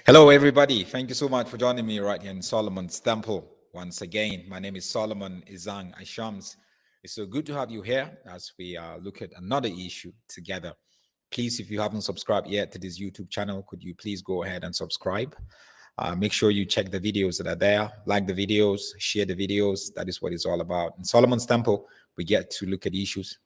Hello, everybody. Thank you so much for joining me right here in Solomon's Temple. Once again, my name is Solomon Izang Ashams. It's so good to have you here as we look at another issue together. Please, if you haven't subscribed yet to this YouTube channel, could you please go ahead and subscribe? Make sure you check the videos that are there, like the videos, share the videos. That is what it's all about. In Solomon's Temple, we get to look at issues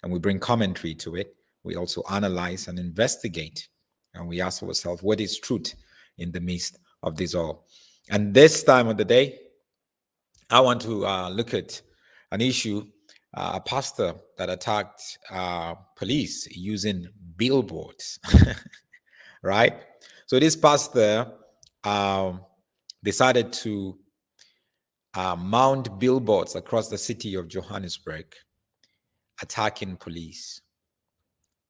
and we bring commentary to it. We also analyze and investigate, and we ask ourselves, what is truth in the midst of this all? And this time of the day, I want to look at an issue, a pastor that attacked police using billboards, right? So this pastor decided to mount billboards across the city of Johannesburg, attacking police.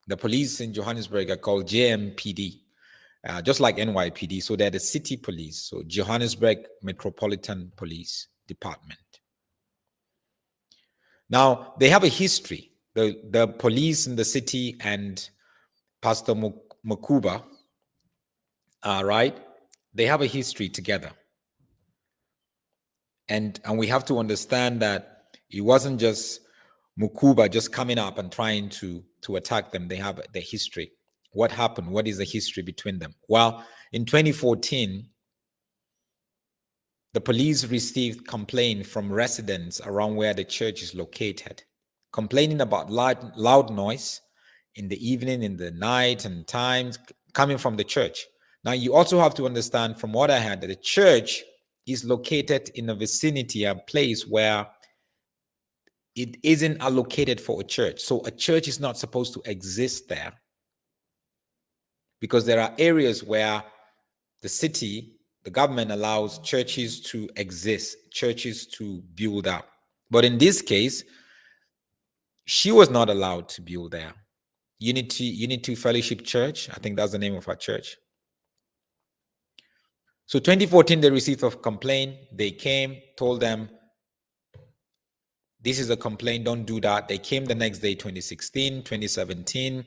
The police in Johannesburg are called JMPD, just like NYPD. So they're the city police, so Johannesburg Metropolitan Police Department. Now, they have a history. The police in the city and Pastor Mukhuba, right? They have a history together. And we have to understand that it wasn't just Mukhuba just coming up and trying to attack them. They have the history. What happened? What is the history between them? Well, in 2014, the police received complaint from residents around where the church is located, complaining about loud noise in the evening, in the night, and times coming from the church. Now, you also have to understand from what I heard that the church is located in a vicinity, a place where it isn't allocated for a church. So a church is not supposed to exist there, because there are areas where the city, the government allows churches to exist, churches to build up. But in this case, she was not allowed to build there. Unity Fellowship Church, I think that's the name of her church. So 2014, they received a complaint. They came, told them, this is a complaint, don't do that. They came the next day, 2016, 2017.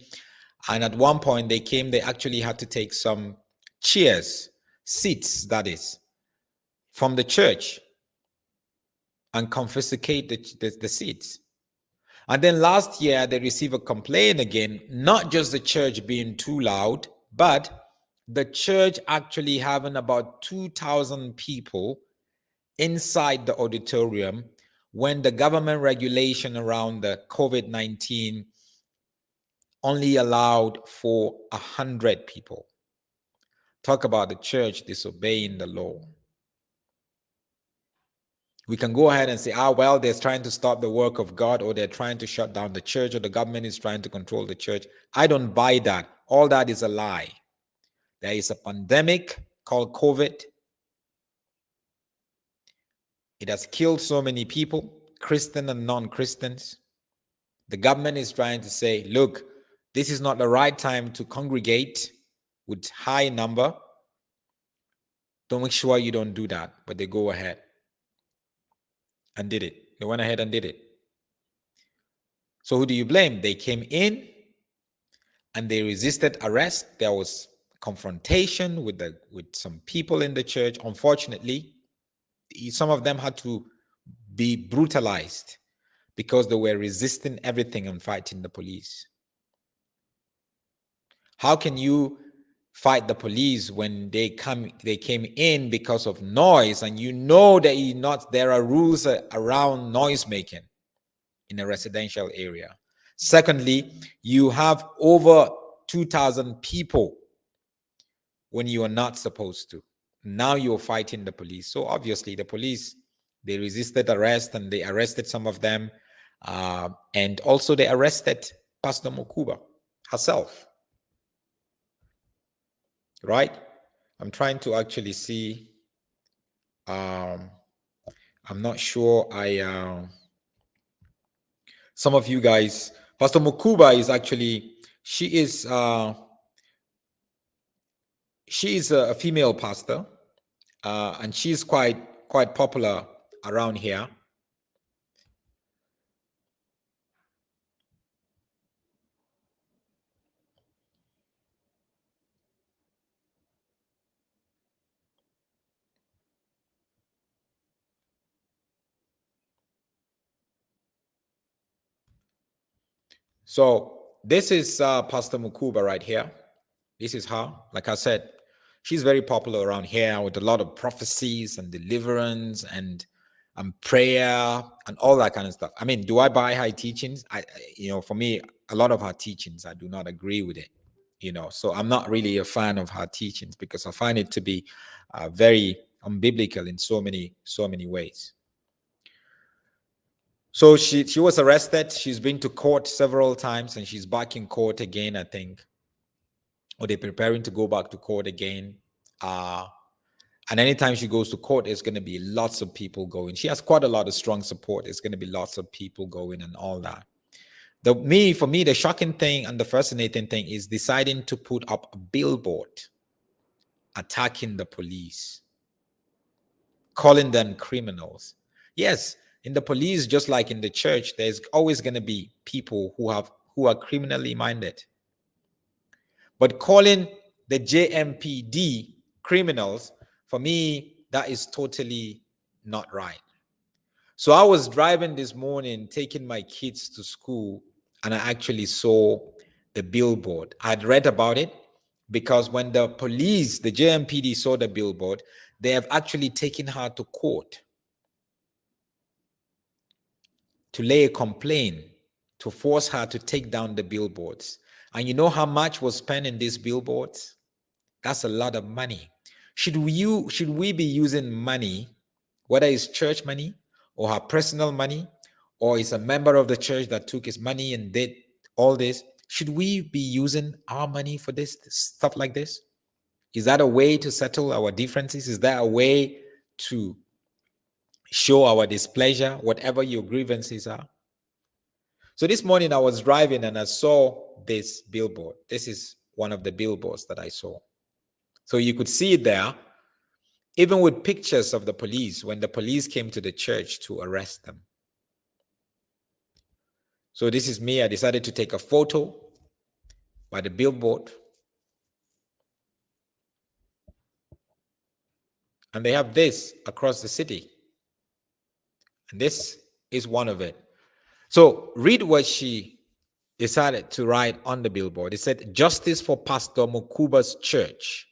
And at one point they came, they actually had to take some chairs, seats, that is, from the church and confiscate the seats. And then last year, they received a complaint again, not just the church being too loud, but the church actually having about 2,000 people inside the auditorium when the government regulation around the COVID-19 only allowed for 100 people. Talk about the church disobeying the law. We can go ahead and say, well, they're trying to stop the work of God, or they're trying to shut down the church, or the government is trying to control the church. I don't buy that. All that is a lie. There is a pandemic called COVID. It has killed so many people, Christian and non-Christians. The government is trying to say, look, this is not the right time to congregate with high number. Don't make sure you don't do that. But they go ahead and did it. They went ahead and did it. So who do you blame? They came in and they resisted arrest. There was confrontation with some people in the church. Unfortunately, some of them had to be brutalized because they were resisting everything and fighting the police. How can you fight the police when they came in because of noise, and you know that there are rules around noise making in a residential area? Secondly, you have over 2,000 people when you are not supposed to. Now you're fighting the police. So obviously the police, they resisted arrest and they arrested some of them. And also they arrested Pastor Mukhuba herself. Right? I'm trying to actually see. I'm not sure. Some of you guys, Pastor Mukhuba is actually, she is a female pastor, and she's quite popular around here. So this is Pastor Mukhuba right here. This is her. Like I said, she's very popular around here with a lot of prophecies and deliverance and prayer and all that kind of stuff. I mean, do I buy her teachings? For me, a lot of her teachings, I do not agree with it. So I'm not really a fan of her teachings because I find it to be very unbiblical in so many ways. So she was arrested. She's been to court several times and she's back in court again, I think. Or they're preparing to go back to court again. And anytime she goes to court, there's going to be lots of people going. She has quite a lot of strong support. There's going to be lots of people going and all that. For me, the shocking thing and the fascinating thing is deciding to put up a billboard attacking the police, calling them criminals. Yes, in the police, just like in the church, there's always going to be people who are criminally minded. But calling the JMPD criminals, for me, that is totally not right. So I was driving this morning, taking my kids to school, and I actually saw the billboard. I'd read about it because when the police, the JMPD, saw the billboard, they have actually taken her to court to lay a complaint, to force her to take down the billboards. And you know how much was spent in these billboards? That's a lot of money. Should we be using money, whether it's church money or her personal money, or it's a member of the church that took his money and did all this? Should we be using our money for this stuff like this? Is that a way to settle our differences? Is that a way to show our displeasure, whatever your grievances are? So this morning I was driving and I saw this billboard. This is one of the billboards that I saw. So you could see it there, even with pictures of the police when the police came to the church to arrest them. So this is me. I decided to take a photo by the billboard. And they have this across the city. And this is one of it. So read what she decided to write on the billboard. It said, "Justice for Pastor Mukhuba's church.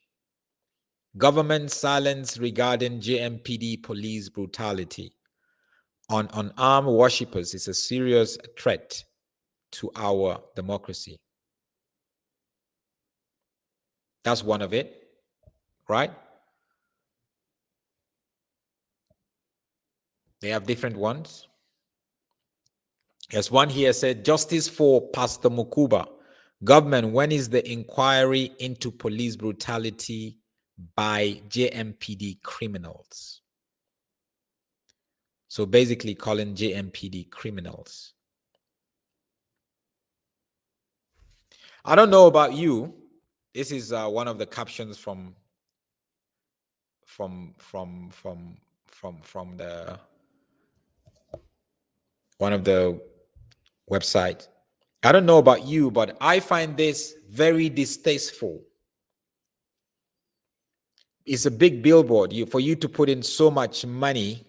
Government silence regarding JMPD police brutality on unarmed worshippers is a serious threat to our democracy." That's one of it, right? They have different ones. There's one here said, "Justice for Pastor Mukhuba. Government, when is the inquiry into police brutality by JMPD criminals?" So basically calling JMPD criminals. I don't know about you. This is one of the captions from the one of the website. I don't know about you, but I find this very distasteful. It's a big billboard for you to put in so much money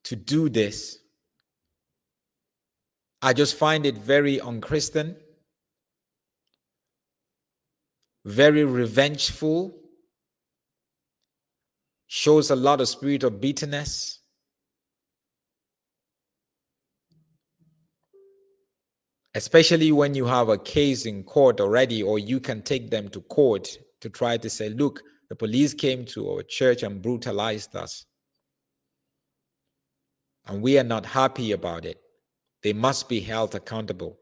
to do this. I just find it very unchristian, very revengeful, shows a lot of spirit of bitterness. Especially when you have a case in court already, or you can take them to court to try to say, look, the police came to our church and brutalized us. And we are not happy about it. They must be held accountable.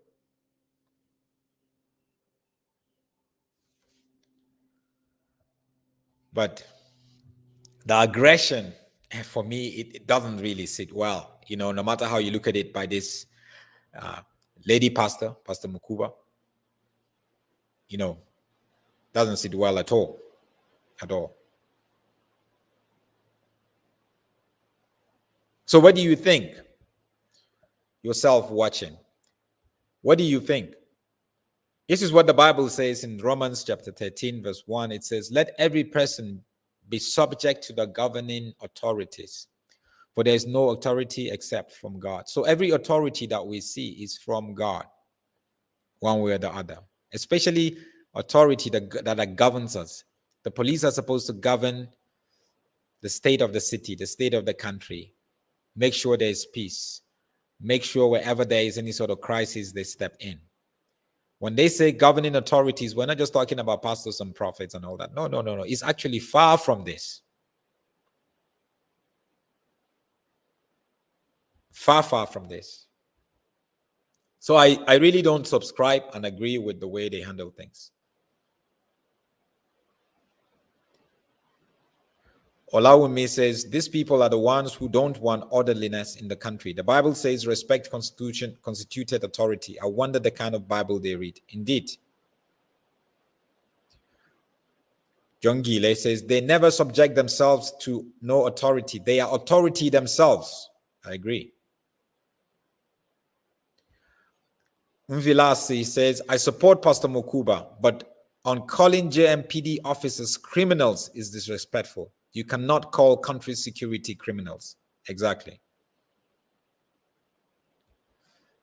But the aggression, for me, it doesn't really sit well. No matter how you look at it by this lady pastor, Pastor Mukhuba, doesn't sit well at all. So what do you think? Yourself watching. What do you think? This is what the Bible says in Romans chapter 13, verse 1. It says, "Let every person be subject to the governing authorities. For there is no authority except from God. So every authority that we see is from God, one way or the other, especially authority that governs us. The police are supposed to govern the state of the city, the state of the country, make sure there is peace, make sure wherever there is any sort of crisis, they step in. When they say governing authorities, we're not just talking about pastors and prophets and all that. No. It's actually far from this. Far from this. So I really don't subscribe and agree with the way they handle things. Olawumi says, these people are the ones who don't want orderliness in the country. The Bible says respect constituted authority. I wonder the kind of Bible they read. Indeed. John Gile says, they never subject themselves to no authority. They are authority themselves. I agree. Mvilasi says, I support Pastor Mukhuba, but on calling JMPD officers criminals is disrespectful. You cannot call country security criminals. Exactly.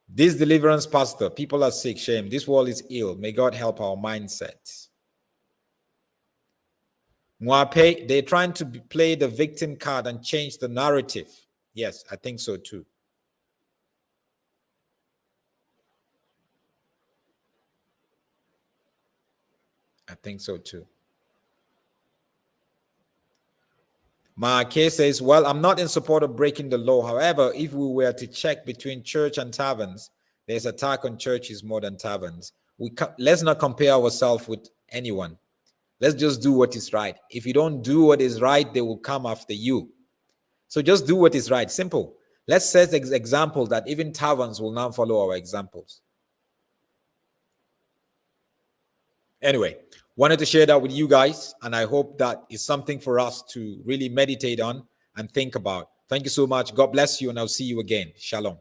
This deliverance pastor, people are sick, shame. This world is ill. May God help our mindsets. Mwape, they're trying to play the victim card and change the narrative. Yes, I think so too. I think so too. Maake says, well, I'm not in support of breaking the law. However, if we were to check between church and taverns, there's attack on churches more than taverns. Let's not compare ourselves with anyone. Let's just do what is right. If you don't do what is right, they will come after you. So just do what is right. Simple. Let's set an example that even taverns will now follow our examples. Anyway, wanted to share that with you guys, and I hope that is something for us to really meditate on and think about. Thank you so much. God bless you, and I'll see you again. Shalom.